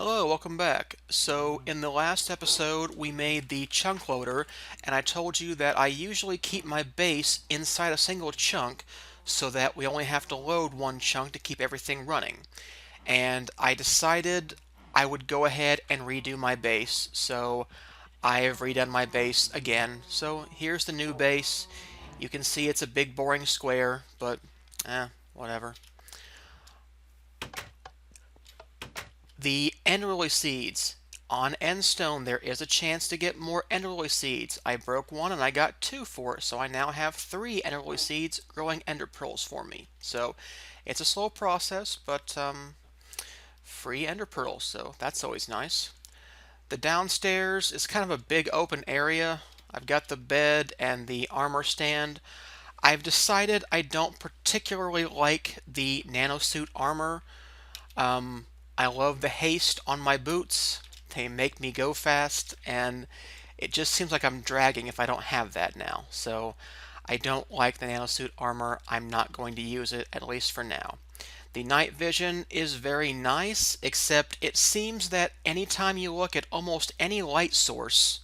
Hello, welcome back. So in the last episode we made the chunk loader, and I told you that I usually keep my base inside a single chunk so that we only have to load one chunk to keep everything running. And I decided I would go ahead and redo my base, so I have redone my base again. So here's the new base. You can see it's a big boring square, but whatever. The enderly seeds. On Endstone, there is a chance to get more enderly seeds. I broke one and I got two for it, so I now have three enderly seeds growing ender pearls for me. So it's a slow process, but free ender pearls, so that's always nice. The downstairs is kind of a big open area. I've got the bed and the armor stand. I've decided I don't particularly like the nanosuit armor. I love the haste on my boots. They make me go fast, and it just seems like I'm dragging if I don't have that now. So I don't like the nanosuit armor. I'm not going to use it, at least for now. The night vision is very nice, except it seems that anytime you look at almost any light source,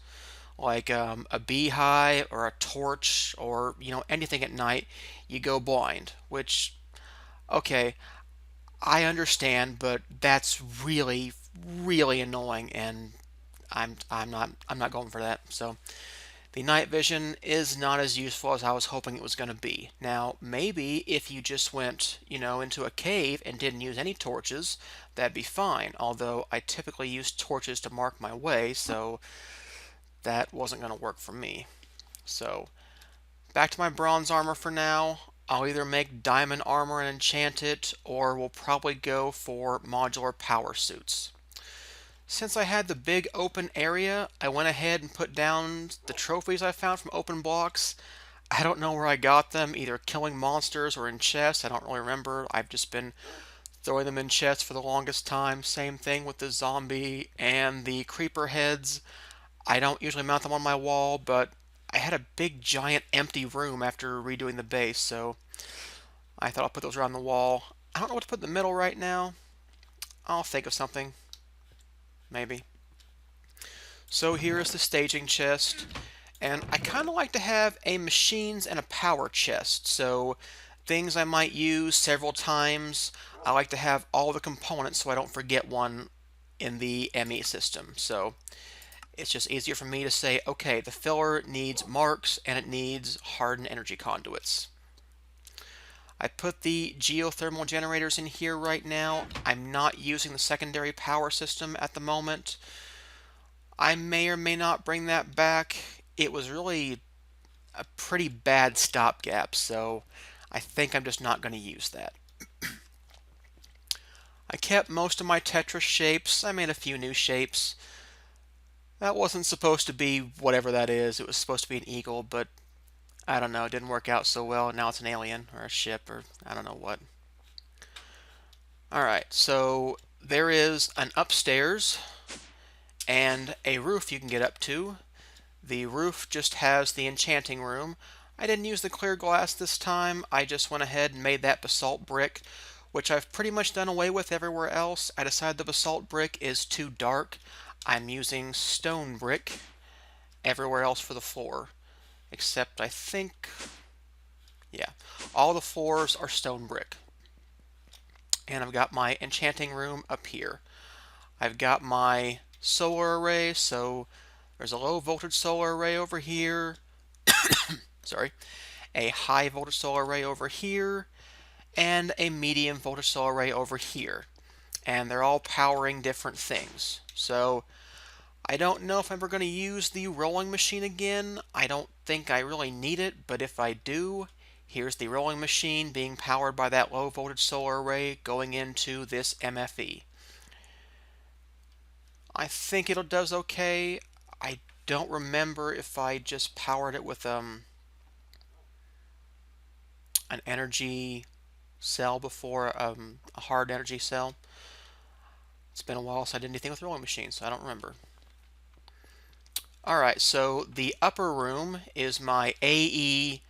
like a beehive or a torch or anything at night, you go blind. Which, okay, I understand, but that's really, really annoying, and I'm not going for that. So the night vision is not as useful as I was hoping it was going to be. Now, maybe if you just went, into a cave and didn't use any torches, that'd be fine. Although I typically use torches to mark my way, so that wasn't going to work for me. So back to my bronze armor for now. I'll either make diamond armor and enchant it, or we'll probably go for modular power suits. Since I had the big open area, I went ahead and put down the trophies I found from open blocks. I don't know where I got them, either killing monsters or in chests. I don't really remember. I've just been throwing them in chests for the longest time. Same thing with the zombie and the creeper heads. I don't usually mount them on my wall, but I had a big giant empty room after redoing the base, so I thought I'll put those around the wall. I don't know what to put in the middle right now. I'll think of something. Maybe. So here is the staging chest. And I kind of like to have a machines and a power chest. So things I might use several times. I like to have all the components so I don't forget one in the ME system. So it's just easier for me to say, okay, the filler needs marks and it needs hardened energy conduits. I put the geothermal generators in here right now. I'm not using the secondary power system at the moment. I may or may not bring that back. It was really a pretty bad stopgap, so I think I'm just not going to use that. I kept most of my Tetris shapes. I made a few new shapes. That wasn't supposed to be whatever that is. It was supposed to be an eagle, but I don't know. It didn't work out so well. Now it's an alien or a ship or I don't know what. Alright, so there is an upstairs and a roof you can get up to. The roof just has the enchanting room. I didn't use the clear glass this time. I just went ahead and made that basalt brick, which I've pretty much done away with everywhere else. I decided the basalt brick is too dark. I'm using stone brick everywhere else for the floor. Except I think, yeah, all the floors are stone brick. And I've got my enchanting room up here. I've got my solar array, so there's a low voltage solar array over here. Sorry. A high voltage solar array over here, and a medium voltage solar array over here. And they're all powering different things. So I don't know if I'm ever going to use the rolling machine again. I don't think I really need it, but if I do, here's the rolling machine being powered by that low voltage solar array going into this MFE. I think it does okay. I don't remember if I just powered it with an energy cell before, a hard energy cell. It's been a while since I did anything with rolling machines, so I don't remember. Alright, so the upper room is my AE,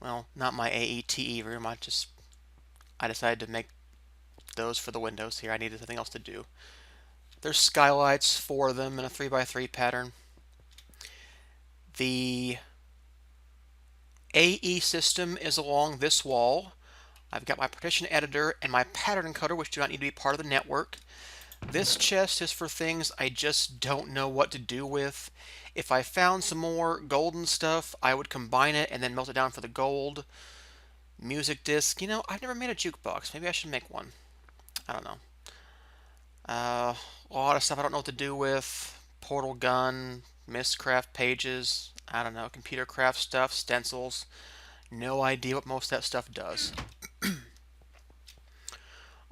well, not my AETE room. I decided to make those for the windows here. I needed something else to do. There's skylights, 4 of them in a 3x3 pattern. The AE system is along this wall. I've got my partition editor and my pattern encoder, which do not need to be part of the network. This chest is for things I just don't know what to do with. If I found some more golden stuff, I would combine it and then melt it down for the gold. Music disc. You know, I've never made a jukebox. Maybe I should make one. I don't know. A lot of stuff I don't know what to do with. Portal gun, Mistcraft pages. I don't know. Computer craft stuff, stencils. No idea what most of that stuff does.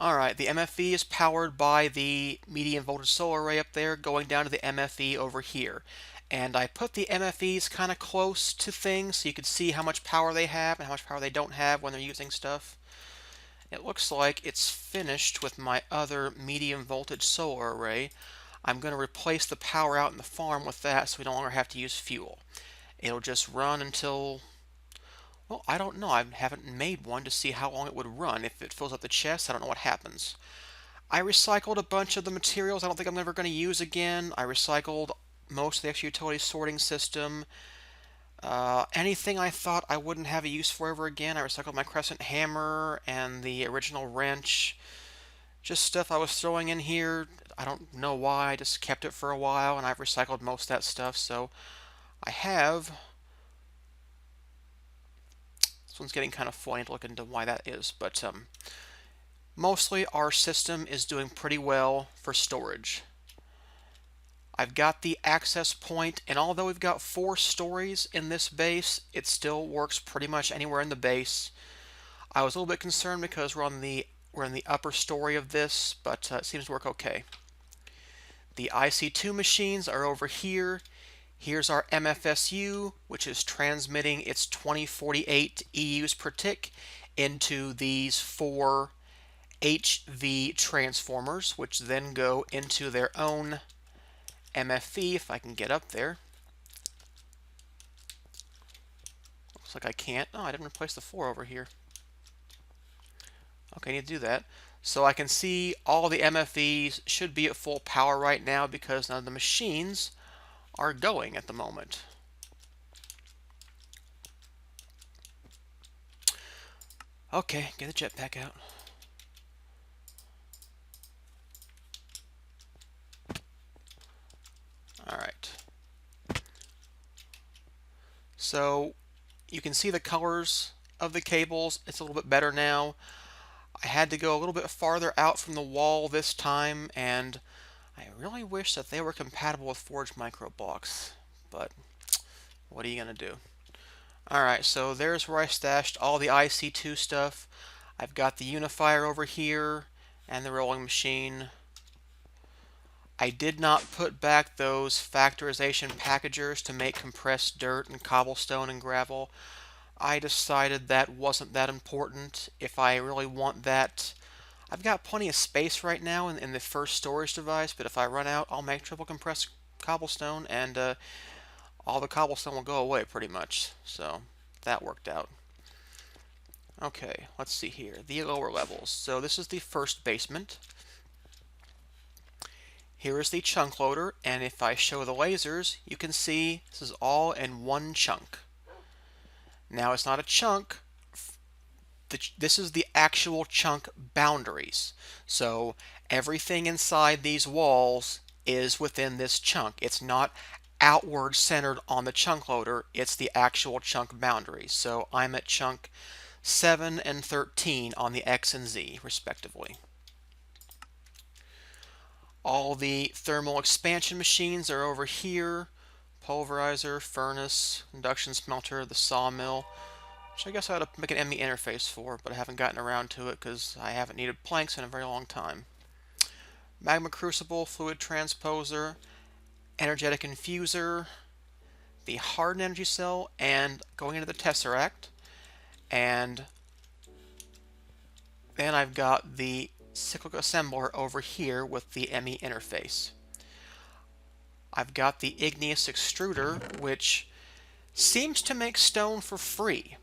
Alright, the MFE is powered by the medium voltage solar array up there going down to the MFE over here. And I put the MFEs kind of close to things so you could see how much power they have and how much power they don't have when they're using stuff. It looks like it's finished with my other medium voltage solar array. I'm going to replace the power out in the farm with that so we no longer have to use fuel. It'll just run until... well, I don't know. I haven't made one to see how long it would run. If it fills up the chest, I don't know what happens. I recycled a bunch of the materials I don't think I'm ever going to use again. I recycled most of the extra utility sorting system. Anything I thought I wouldn't have a use for ever again. I recycled my crescent hammer and the original wrench. Just stuff I was throwing in here. I don't know why. I just kept it for a while, and I've recycled most of that stuff. So I have... this one's getting kind of funny to look into why that is, but mostly our system is doing pretty well for storage. I've got the access point, and although we've got 4 stories in this base, it still works pretty much anywhere in the base. I was a little bit concerned because we're in the upper story of this, but it seems to work okay. The IC2 machines are over here. Here's our MFSU, which is transmitting its 2048 EUs per tick into these 4 HV transformers, which then go into their own MFE, if I can get up there. Looks like I can't. Oh, I didn't replace the 4 over here. Okay, I need to do that. So I can see all the MFEs should be at full power right now because none of the machines are going at the moment. Okay, get the jetpack out. Alright. So you can see the colors of the cables. It's a little bit better now. I had to go a little bit farther out from the wall this time, and I really wish that they were compatible with Forge Microblocks, but what are you going to do? Alright, so there's where I stashed all the IC2 stuff. I've got the unifier over here and the rolling machine. I did not put back those factorization packagers to make compressed dirt and cobblestone and gravel. I decided that wasn't that important. If I really want that, I've got plenty of space right now in the first storage device, but if I run out, I'll make triple compressed cobblestone, and all the cobblestone will go away pretty much. So that worked out. Okay, let's see here. The lower levels. So this is the first basement. Here is the chunk loader, and if I show the lasers, you can see this is all in one chunk. Now it's not a chunk. This is the actual chunk boundaries. So everything inside these walls is within this chunk. It's not outward centered on the chunk loader. It's the actual chunk boundaries. So I'm at chunk 7 and 13 on the X and Z, respectively. All the thermal expansion machines are over here. Pulverizer, furnace, induction smelter, the sawmill, which I guess I ought to make an ME interface for, but I haven't gotten around to it because I haven't needed planks in a very long time. Magma crucible, fluid transposer, energetic infuser, the hardened energy cell, and going into the tesseract. And then I've got the cyclic assembler over here with the ME interface. I've got the igneous extruder, which seems to make stone for free.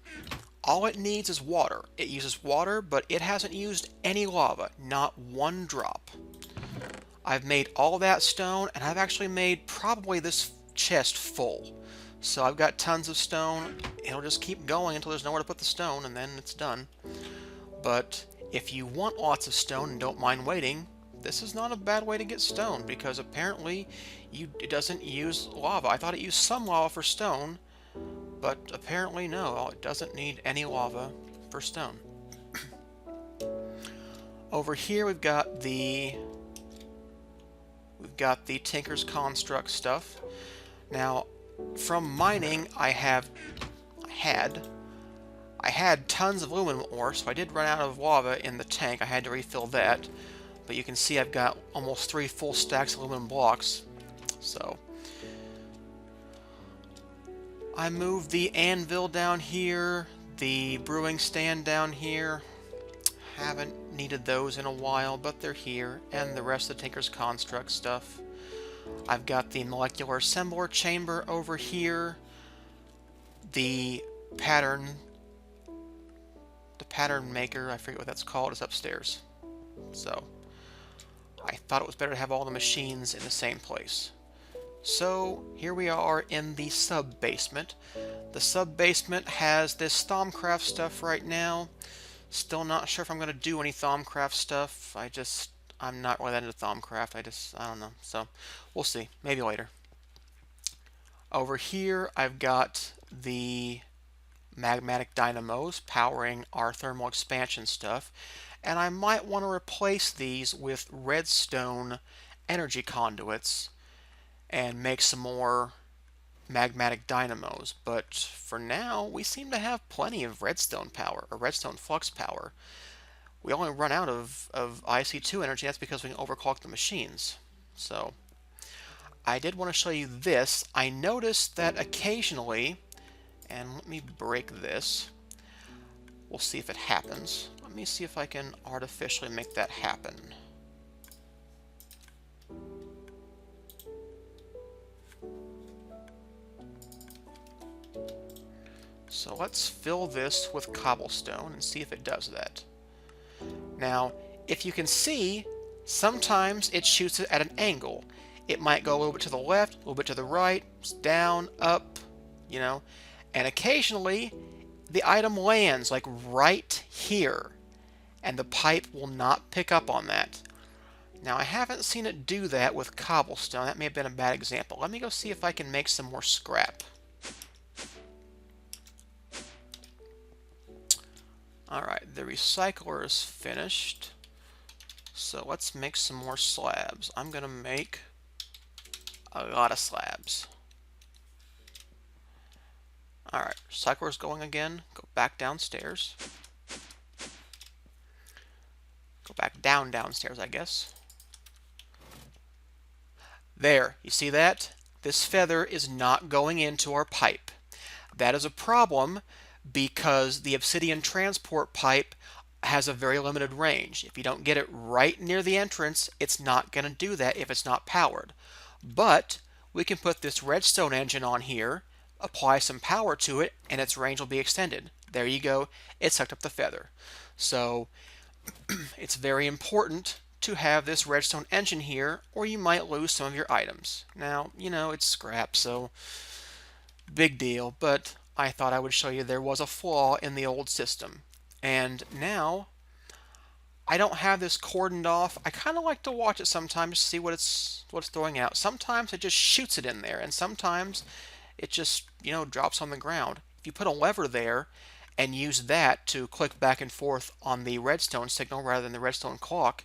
All it needs is water. It uses water, but it hasn't used any lava, not one drop. I've made all that stone, and I've actually made probably this chest full. So I've got tons of stone. It'll just keep going until there's nowhere to put the stone, and then it's done. But if you want lots of stone and don't mind waiting, this is not a bad way to get stone, because apparently it doesn't use lava. I thought it used some lava for stone, but apparently no, it doesn't need any lava for stone. Over here we've got the Tinker's Construct stuff. Now, from mining, I had tons of aluminum ore, so I did run out of lava in the tank. I had to refill that. But you can see I've got almost 3 full stacks of aluminum blocks. So I moved the anvil down here, the brewing stand down here. Haven't needed those in a while, but they're here, and the rest of the Tinker's Construct stuff. I've got the molecular assembler chamber over here. The pattern maker, I forget what that's called, is upstairs. So I thought it was better to have all the machines in the same place. So here we are in the sub-basement. The sub-basement has this Thaumcraft stuff right now. Still not sure if I'm going to do any Thaumcraft stuff. I'm not really that into Thaumcraft. I don't know. So we'll see. Maybe later. Over here I've got the magmatic dynamos powering our thermal expansion stuff. And I might want to replace these with redstone energy conduits and make some more magmatic dynamos. But for now, we seem to have plenty of redstone power, or redstone flux power. We only run out of IC2 energy. That's because we can overclock the machines. So I did want to show you this. I noticed that occasionally, and let me break this. We'll see if it happens. Let me see if I can artificially make that happen. So let's fill this with cobblestone and see if it does that. Now, if you can see, sometimes it shoots it at an angle. It might go a little bit to the left, a little bit to the right, down, up, you know, and occasionally the item lands like right here, and the pipe will not pick up on that. Now, I haven't seen it do that with cobblestone. That may have been a bad example. Let me go see if I can make some more scrap. Alright, the recycler is finished. So let's make some more slabs. I'm going to make a lot of slabs. Alright, recycler's going again. Go back downstairs. Go back downstairs, I guess. There, you see that? This feather is not going into our pipe. That is a problem because the obsidian transport pipe has a very limited range. If you don't get it right near the entrance, it's not going to do that if it's not powered. But we can put this redstone engine on here, apply some power to it, and its range will be extended. There you go. It sucked up the feather. So it's very important to have this redstone engine here, or you might lose some of your items. Now, you know, it's scrap, so big deal, but I thought I would show you there was a flaw in the old system. And now I don't have this cordoned off. I kind of like to watch it sometimes to see what it's throwing out. Sometimes it just shoots it in there, and sometimes it just, you know, drops on the ground. If you put a lever there and use that to click back and forth on the redstone signal rather than the redstone clock,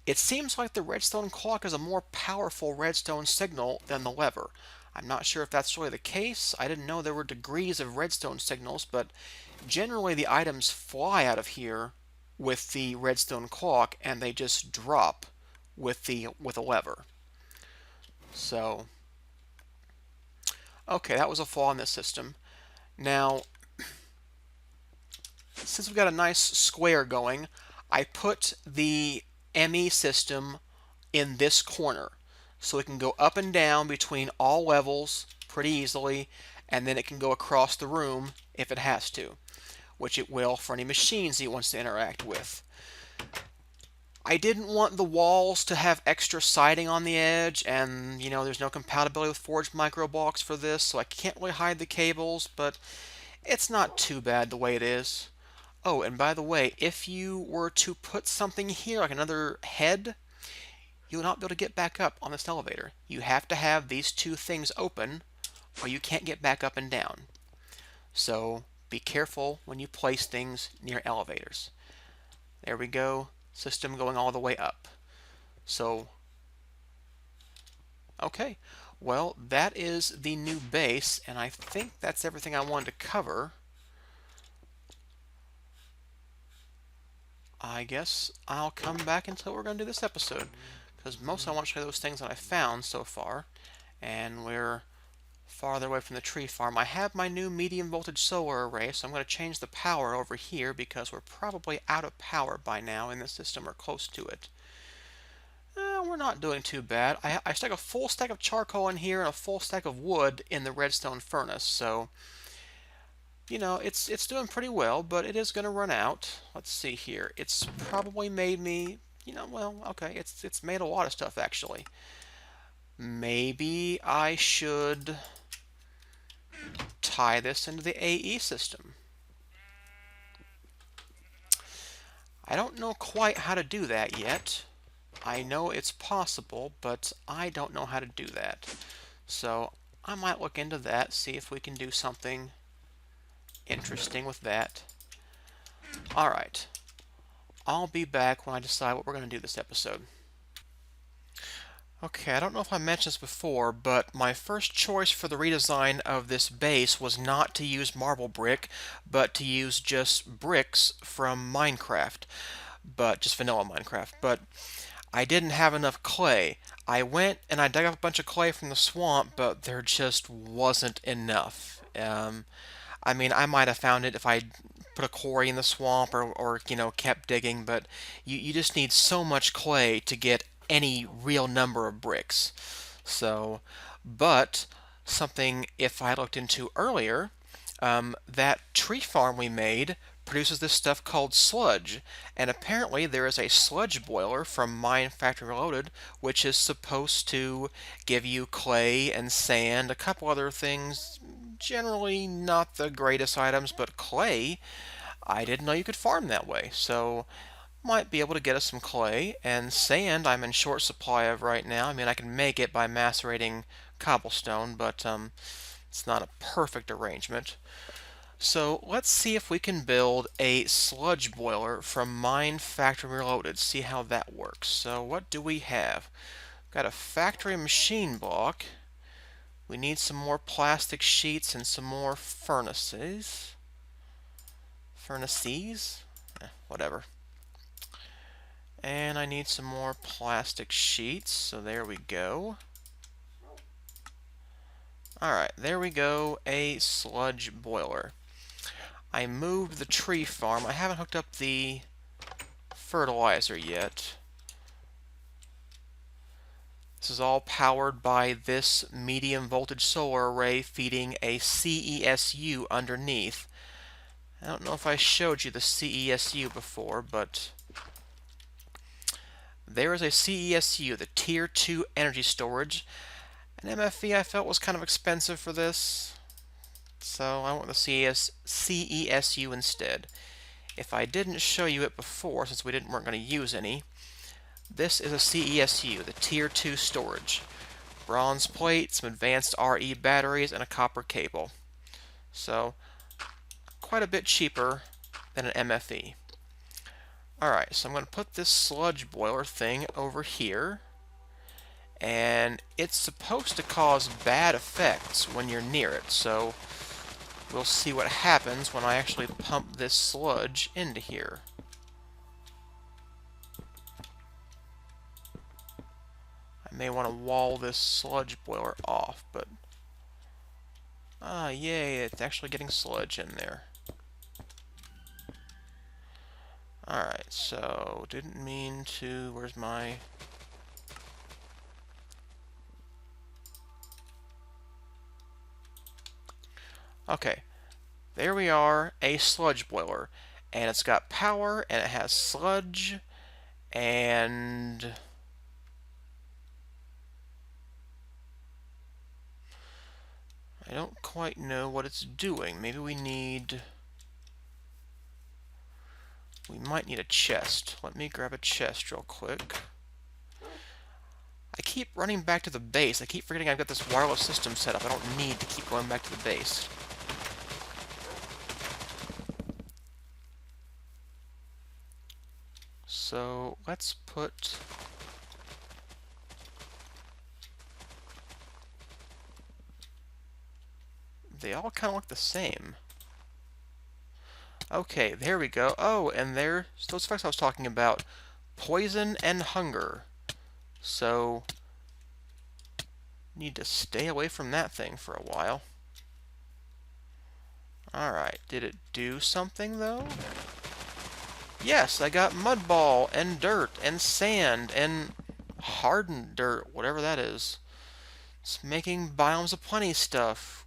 it seems like the redstone clock is a more powerful redstone signal than the lever. I'm not sure if that's really the case. I didn't know there were degrees of redstone signals, but generally the items fly out of here with the redstone clock and they just drop with a lever. So, okay, that was a flaw in this system. Now, since we've got a nice square going, I put the ME system in this corner, so it can go up and down between all levels pretty easily, and then it can go across the room if it has to, which it will for any machines it wants to interact with. I didn't want the walls to have extra siding on the edge, and there's no compatibility with forged micro blocks for this, so I can't really hide the cables, but it's not too bad the way it is. Oh, and by the way, if you were to put something here, like another head, you will not be able to get back up on this elevator. You have to have these two things open, or you can't get back up and down. So be careful when you place things near elevators. There we go. System going all the way up. So, okay. Well, that is the new base, and I think that's everything I wanted to cover. I guess I'll come back until we're going to do this episode, because most I want to show you those things that I found so far, and we're farther away from the tree farm. I have my new medium voltage solar array, so I'm going to change the power over here because we're probably out of power by now in the system or close to it. We're not doing too bad. I stuck a full stack of charcoal in here and a full stack of wood in the redstone furnace, so it's doing pretty well, but it is going to run out. Let's see here. It's probably made me, well, okay, it's made a lot of stuff actually. Maybe I should tie this into the AE system. I don't know quite how to do that yet. I know it's possible, but I don't know how to do that. So I might look into that, see if we can do something interesting with that. Alright. I'll be back when I decide what we're going to do this episode. Okay, I don't know if I mentioned this before, but my first choice for the redesign of this base was not to use marble brick, but to use just bricks from Minecraft. But just vanilla Minecraft. But I didn't have enough clay. I went and I dug up a bunch of clay from the swamp, but there just wasn't enough. I mean, I might have found it if I put a quarry in the swamp or kept digging, but you just need so much clay to get any real number of bricks. So, but something if I looked into earlier, that tree farm we made produces this stuff called sludge, and apparently there is a sludge boiler from Mine Factory Reloaded which is supposed to give you clay and sand, a couple other things, generally not the greatest items, but clay, I didn't know you could farm that way, so might be able to get us some clay, and sand I'm in short supply of right now. I mean, I can make it by macerating cobblestone, but it's not a perfect arrangement. So let's see if we can build a sludge boiler from Mine Factory Reloaded, see how that works. So what do we have? Got a factory machine block. We need some more plastic sheets and some more furnaces. Whatever. And I need some more plastic sheets, so there we go. Alright, there we go, a sludge boiler. I moved the tree farm. I haven't hooked up the fertilizer yet. This is all powered by this medium voltage solar array feeding a CESU underneath. I don't know if I showed you the CESU before, but there is a CESU, the Tier 2 energy storage. An MFE I felt was kind of expensive for this, so I went with the CESU instead. If I didn't show you it before, since we weren't going to use any, this is a CESU, the Tier 2 storage. Bronze plate, some advanced RE batteries, and a copper cable. So, quite a bit cheaper than an MFE. Alright, so I'm going to put this sludge boiler thing over here. And it's supposed to cause bad effects when you're near it, so we'll see what happens when I actually pump this sludge into here. I may want to wall this sludge boiler off, but yay, it's actually getting sludge in there. Alright, so didn't mean to, where's my... Okay, there we are, a sludge boiler, and it's got power, and it has sludge, And I don't quite know what it's doing. Maybe we might need a chest. Let me grab a chest real quick. I keep running back to the base. I keep forgetting I've got this wireless system set up. I don't need to keep going back to the base. So let's put... They all kind of look the same. Okay, there we go. Oh, and there's those effects I was talking about. Poison and hunger. So, need to stay away from that thing for a while. Alright, did it do something though? Yes, I got mud ball and dirt and sand and hardened dirt, whatever that is. It's making biomes of plenty stuff.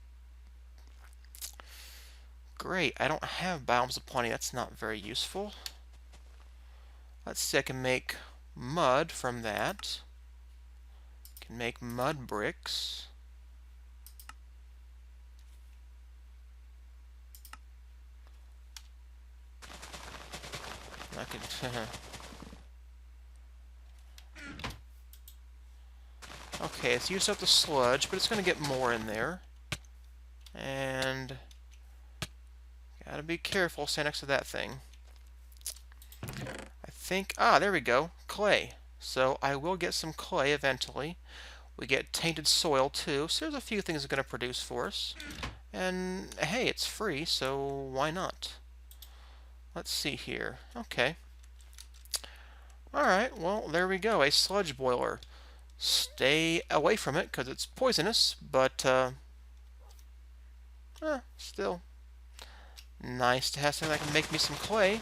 Great, I don't have biomes of plenty. That's not very useful. Let's see, I can make mud from that. Can make mud bricks. I could... Okay, it's used up the sludge, but it's going to get more in there. And... Gotta be careful, stay next to that thing. I think... Ah, there we go. Clay. So I will get some clay eventually. We get tainted soil too, so there's a few things it's going to produce for us. And hey, it's free, so why not? Let's see here. Okay. Alright, well, there we go. A sludge boiler. Stay away from it, because it's poisonous, but, still nice to have something that can make me some clay.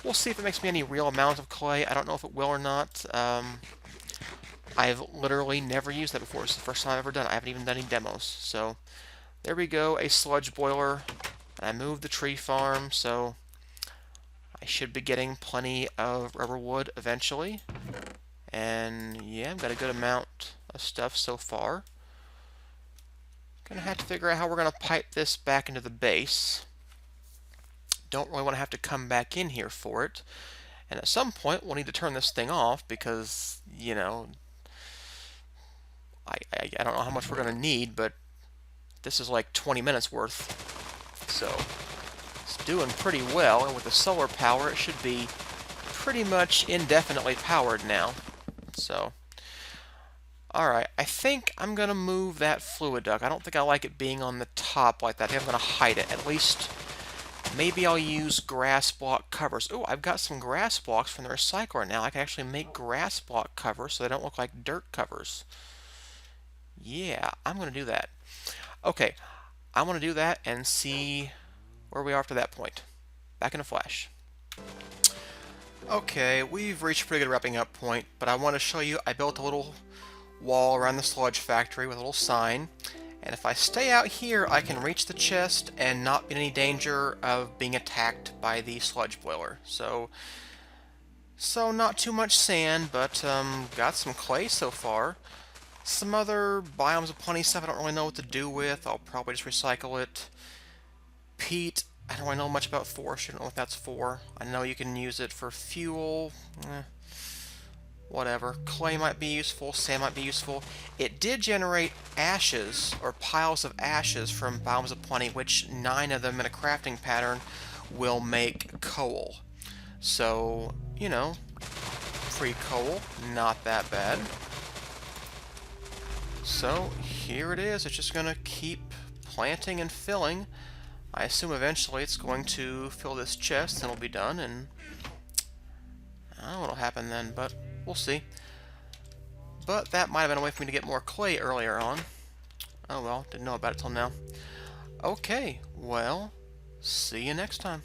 We'll see if it makes me any real amount of clay. I don't know if it will or not. I've literally never used that before. It's the first time I've ever done it. I haven't even done any demos. So, there we go, a sludge boiler. And I moved the tree farm, so I should be getting plenty of rubber wood eventually. And yeah, I've got a good amount of stuff so far. Gonna have to figure out how we're gonna pipe this back into the base. Don't really want to have to come back in here for it. And at some point, we'll need to turn this thing off because, you know, I don't know how much we're going to need, but this is like 20 minutes worth. So, it's doing pretty well, and with the solar power, it should be pretty much indefinitely powered now. So, alright, I think I'm going to move that fluid duct. I don't think I like it being on the top like that. I think I'm going to hide it, at least. Maybe I'll use grass block covers. Oh, I've got some grass blocks from the recycler now. I can actually make grass block covers so they don't look like dirt covers. Yeah, I'm going to do that. Okay, I want to do that and see where we are after that point. Back in a flash. Okay, we've reached a pretty good wrapping up point, but I want to show you I built a little wall around the sludge factory with a little sign. And if I stay out here, I can reach the chest and not be in any danger of being attacked by the sludge boiler. So not too much sand, but got some clay so far. Some other biomes of plenty stuff I don't really know what to do with. I'll probably just recycle it. Peat, I don't really know much about forest. I don't know what that's for. I know you can use it for fuel. Whatever. Clay might be useful, sand might be useful. It did generate ashes, or piles of ashes from biomes of plenty, which 9 of them in a crafting pattern will make coal. So, you know, free coal, not that bad. So, here it is. It's just going to keep planting and filling. I assume eventually it's going to fill this chest and it'll be done, and I don't know what'll happen then, but we'll see. But that might have been a way for me to get more clay earlier on. Oh well, didn't know about it till now. Okay, well, see you next time.